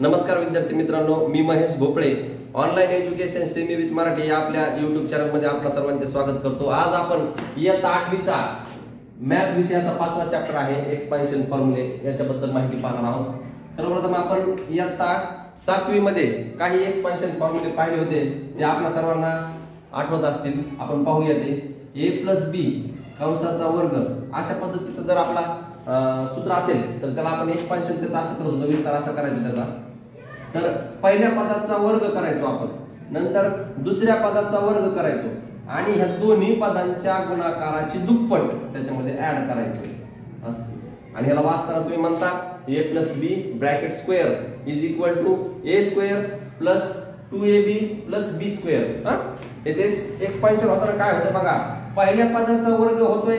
नमस्कार विद्यार्थी मित्रांनो, मी महेश भोपळे online education semi with Marathi या आपल्या YouTube चॅनल मध्ये आपल्या सर्वांचे स्वागत करतो। आज आपण इयत्ता 8वी चा मॅथ विषयाचा 5वा चॅप्टर आहे एक्सपान्शन फॉर्म्युले याच्याबद्दल माहिती पाहणार आहोत। सर्वप्रथम आपण इयत्ता 7वी मध्ये काही एक्सपान्शन फॉर्म्युले पाहिले होते, ते आपल्या सर्वांना आठवत असतील। आपण पाहूया ते a + b कंसाचा वर्ग अशा पद्धतीचा जर आपला सूत्र असेल तर त्याला आपण एक्सपान्शन त्याचा असं करत होतो, विस्तार असा करायचा त्याचा। तर पहिल्या पदाचा वर्ग करायचो आपण, नंतर दुसऱ्या पदाचा वर्ग करायचो आणि ह्या दोन्ही पदांच्या गुणाकाराची दुप्पट त्याच्यामध्ये ऍड करायचो असं। आणि ह्याला वाचताना तुम्ही म्हणता a + b bracket square is equal to a square plus 2ab plus b square. हा, याचे एक्सपान्शन होताना काय होतं बघा, पहिल्या पदाचा वर्ग होतोय,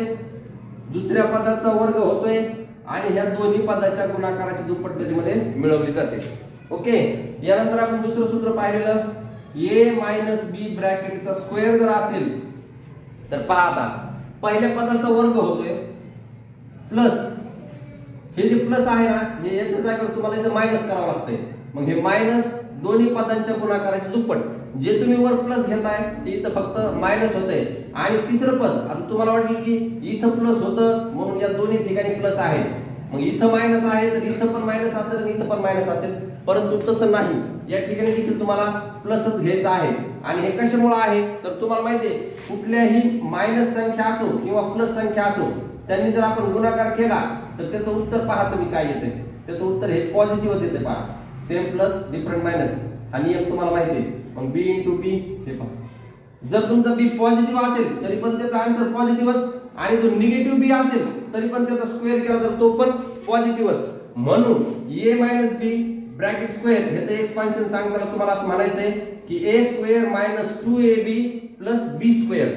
दुसऱ्या पदाचा वर्ग होतोय आणि ह्या दोन्ही पदाच्या गुणाकाराची दुप्पट त्याच्यामध्ये मिळवली जाते। ओके, यानंतर आपण दुसरं सूत्र पाहिलेलं a - b ब्रॅकेटचा स्क्वेअर जर असेल तर पहा आता पहिल्या पदाचा वर्ग होतोय प्लस हे जे प्लस आहे ना, हे याच्या जागेवर तुम्हाला इथे मायनस करावं लागतंय। मग हे मायनस दोन्ही पदांच्या गुणाकाराची दुप्पट, जे तुम्ही वर प्लस घेताय ते इथं फक्त मायनस होतंय। आणि तिसरं पद आता तुम्हाला वाटलं की इथं प्लस होतं म्हणून या दोन्ही ठिकाणी प्लस आहे, मग इथं मायनस आहे तर इथं पण मायनस असेल आणि इथं पण मायनस असेल, परंतु तसं नाही, या ठिकाणी देखील तुम्हाला प्लसच घ्यायचा आहे। आणि हे कशामुळे आहे तर तुम्हाला माहिती आहे, कुठल्याही मायनस संख्या असो किंवा प्लस संख्या असो त्यांनी जर आपण गुणाकार केला तर त्याचं उत्तर पहा तुम्ही काय येते, त्याचं उत्तर हे पॉझिटिव्हच येते। पहा, सेम प्लस डिफरंट मायनस हा नियम तुम्हाला माहिती आहे। मग b * b हे पहा, जर तुमचा b पॉझिटिव्ह असेल तरी पण त्याचा आन्सर पॉझिटिव्हच, आणि जो निगेटिव्ह b असेल तरी पण त्याचा स्क्वेअर केला तर तो पण पॉझिटिव्हच। म्हणून a - b ब्रॅकेट स्क्वेअर याचे एक्सपान्शन सांगताना तुम्हाला असं म्हणायचंय की a square - 2ab + b square.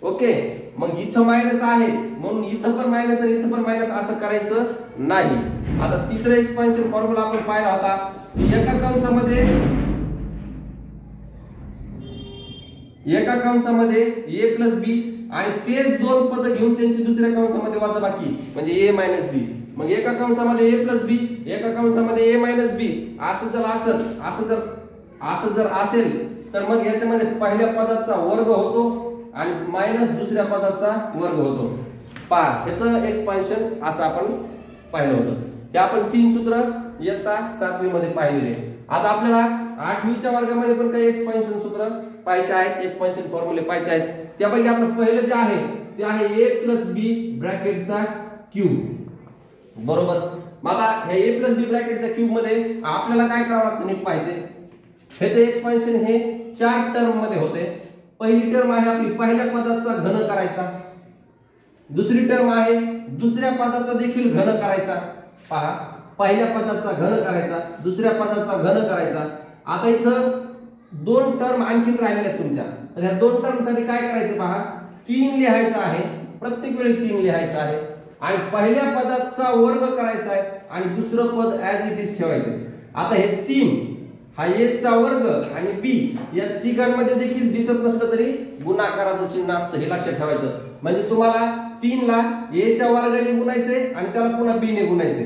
Okay, मग इथं मायनस आहे म्हणून इथं पण मायनस आणि इथं पण मायनस असं करायचं नाही। आता तिसरं एक्सपान्शन फॉर्म्युला आपण पाहिला होता, एका कंसामध्ये a + b आणि तेच दोन पद घेऊन त्यांची दुसऱ्या कंसामध्ये वजाबाकी म्हणजे a - b। मग एका कंसामध्ये a + b, एका कंसामध्ये a - b असं जर असेल तर मग याच्यामध्ये पहिल्या पदाचा वर्ग होतो आणि मायनस दुसऱ्या पदाचा वर्ग होतो। पहा, ह्याचं एक्सपान्शन असं आपण पाहिलं होतं। हे आपण 3 सूत्र इयत्ता 7वी मध्ये पाहिलेले। आता आपल्याला 8वीच्या वर्गामध्ये पण काही एक्सपान्शन सूत्र पाहायचे आहेत, एक्सपान्शन फॉर्म्युले पाहायचे आहेत। त्यापैकी आपलं पहिलं जे आहे ते आहे a + b ब्रॅकेटचा क्यूब, बरोबर। मग हे a + b ब्रॅकेटच्या क्यूब मध्ये आपल्याला काय करावं लागतं नीट पाहिजे। ह्याचे एक्सपान्शन हे 4 टर्म मध्ये होते। पहिली टर्म आहे आपली पहिल्या पदाचा घन करायचा, दुसरी टर्म आहे दुसऱ्या पदाचा देखील घन करायचा। पहा, पहिल्या पदाचा घन करायचा, दुसऱ्या पदाचा घन करायचा। आता इथं 2 टर्म आणखीन राहिलेल्या आहेत तुमच्या, तर या 2 टर्म साठी काय करायचं पहा, 3 लिहायचं आहे, प्रत्येक वेळी 3 लिहायचं आहे आणि पहिल्या पदाचा वर्ग करायचा आहे आणि दुसरं पद ऍज इट इज ठेवायचं। आता हे 3 हा a चा वर्ग आणि b या तिघांमध्ये देखील दिसत नसलं तरी गुणाकाराचं चिन्ह असतं, हे लक्षात ठेवायचं। म्हणजे तुम्हाला 3 ला a च्या वर्गाने गुणायचे आणि त्याला पुन्हा b ने गुणायचे।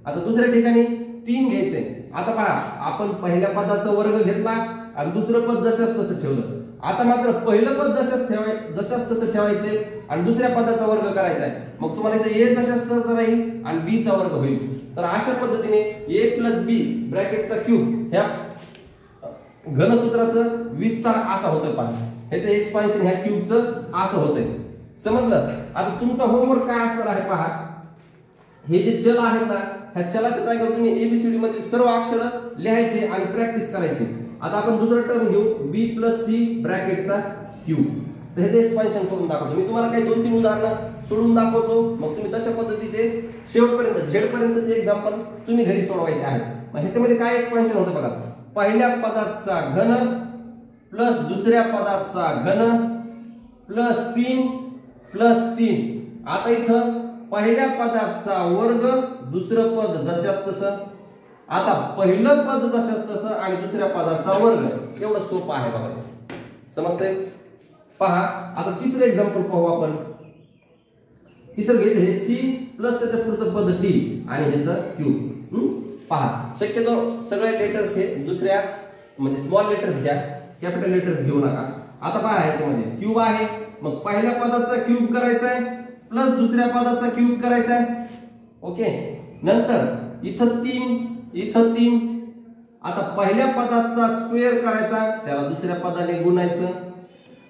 आता दुसऱ्या ठिकाणी 3 घ्यायचे। आता पहा, आपण पहिल्या पदाचा वर्ग घेतला आणि दुसरं पद जशास तसं ठेवलं। आता मात्र पहिलं पद जशास तसं ठेवायचे आणि दुसऱ्या पदाचा वर्ग करायचा आहे। मग तुम्हाला इथे a जशास तसं राहील आणि b चा वर्ग होईल। तर अशा पद्धतीने a + b ब्रॅकेटचा क्यूब ह्या घनसूत्राचं विस्तार असा होतं। पहा, ह्याचं एक्सपान्शन ह्या क्यूबचं असं होतंय, समजलं। आता तुमचा होमवर्क काय असणार आहे पहा, हे जे चल आहेत ना, ह्या चलाच्या जागेवर तुम्ही ABCD मधील सर्व अक्षर लिहायचे आणि प्रॅक्टिस करायची। आता आपण दुसरं टर्म घेऊ b + c ब्रॅकेटचा क्यूब, तर ह्याचं एक्सपान्शन करून दाखवतो। मी तुम्हाला काही 2-3 उदाहरणं सोडून दाखवतो, मग तुम्ही तशा पद्धतीचे शेवटपर्यंत Z पर्यंतचे एक्झाम्पल तुम्ही घरी सोडवायचे आहेत। मग ह्याच्यामध्ये काय एक्सपान्शन होतं बघा, पहिल्या पदाचा घन प्लस दुसऱ्या पदाचा घन प्लस 3 + 3। आता इथं पहिल्या पदाचा वर्ग, दुसरं पद जशास तसं, आता पहिलं पद जशास तसं आणि दुसऱ्या पदाचा वर्ग, एवढं सोपं आहे बघा, समजतंय। पहा, आता तिसरं एक्झाम्पल पाहू आपण। तिसरं घ्यायचं हे c प्लस त्याच्या पुढचं पद d आणि ह्याचा क्यूब। पहा शक्यतो सगळे लेटर्स हे दुसऱ्या म्हणजे स्मॉल लेटर्स घ्या, कॅपिटल लेटर्स घेऊ नका। आता पहा ह्याच्यामध्ये क्यूब आहे, मग पहिल्या पदाचा क्यूब करायचा आहे प्लस दुसऱ्या पदाचा क्यूब करायचा आहे। ओके, नंतर इथं 3 आता पहिल्या पदाचा स्क्वेअर करायचा, त्याला दुसऱ्या पदाने गुणायचं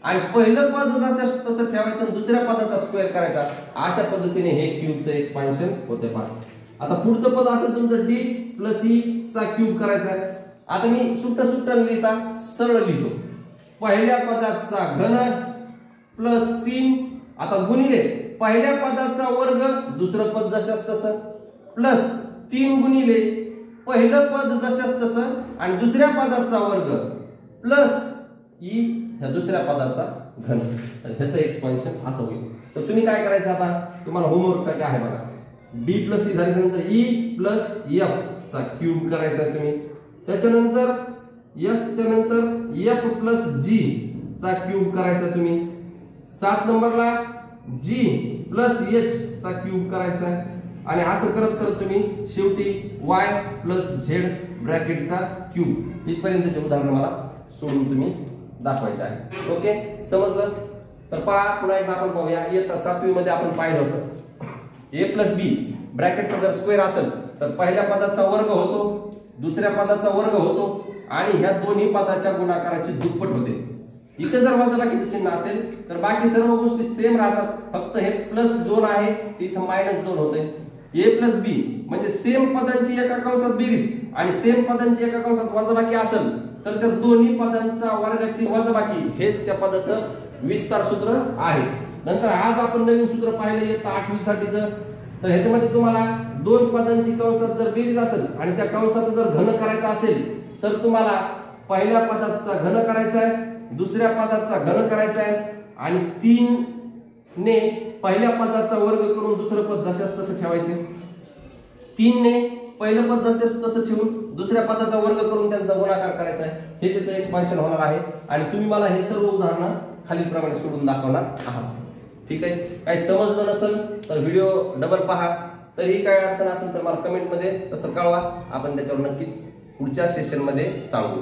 आणि पहिलं पद जसं तसं ठेवायचं आणि दुसऱ्या पदाचा स्क्वेअर करायचा। अशा पद्धतीने हे क्यूबचं एक्सपान्शन होते पहा। आता पुढचं पद असेल तुमचं d + e चा क्यूब करायचा आहे। आता मी सुट्ट लिहिता सरळ लिहितो, पहिल्या पदाचा घन प्लस 3 आता गुणिले पहिल्या पदाचा वर्ग दुसरं पद जशास तसं प्लस 3 गुणिले पहिलं पद जशास तसं आणि दुसऱ्या पदाचा वर्ग प्लस ई ह्या दुसऱ्या पदाचा घन। तर ह्याचं एक्सपान्शन असं होईल। तर तुम्ही काय करायचं आता तुम्हाला होमवर्क साठी आहे बघा, d + e झाल्यानंतर e + f चा क्यूब करायचा तुम्ही, त्याच्यानंतर f च्या नंतर f + g चा क्यूब करायचा तुम्ही, 7 नंबरला g + h चा क्यूब करायचा आणि असं करत करत तुम्ही शेवटी y + z ब्रॅकेटचा क्यूब इथपर्यंतचे उदाहरण मला सोडून तुम्ही दाखवायचे आहे। ओके, समजलं? तर पहा पुन्हा एकदा आपण पाहूया। इयत्ता 7वी मध्ये आपण पाहिलं होतं a + b ब्रॅकेटचा जर स्क्वेअर असेल तर पहिल्या पदाचा वर्ग होतो, दुसऱ्या पदाचा वर्ग होतो आणि ह्या दोन्ही पदाच्या गुणाकाराची दुप्पट होते। इथे जर वजाबाकीचे चिन्ह असेल तर बाकी सर्व गोष्टी सेम राहतात, फक्त हे +2 आहे इथं -2 होते। a + b म्हणजे सेम पदांची एका कंसात बेरीज आणि सेम पदांची एका कंसात वजाबाकी असेल तर त्या दोन्ही पदांचा वर्गाची वजाबाकी हेच त्या पदाचं विस्तार सूत्र आहे। नंतर आज आपण नवीन सूत्र पाहिलं इयत्ता 8वी साठीचं, तर ह्याच्यामध्ये तुम्हाला दोन पदांची कंसात जर बेरीज असेल आणि त्या कंसाचा जर घन करायचा असेल तर तुम्हाला पहिल्या पदाचा घन करायचा आहे, दुसऱ्या पदाचा घन करायचा आहे आणि 3 ने पहिल्या पदाचा वर्ग करून दुसरं पद जशास तसं ठेवायचे, 3 ने पहिलं पद जशास तसं ठेवून दुसऱ्या पदाचा वर्ग करून त्यांचा गुणाकार करायचा आहे। हे त्याचं एक्सपान्शन होणार आहे आणि तुम्ही मला हे सर्व उदाहरणं खालीलप्रमाणे सोडून दाखवणार आहात। ठीक आहे, काही समजलं नसेल तर व्हिडिओ डबल पहा, तरीही काही अडचण असेल तर मला कमेंट मध्ये तसं कळवा, आपण त्याच्यावर नक्कीच पुढच्या सेशन मध्ये सांगू।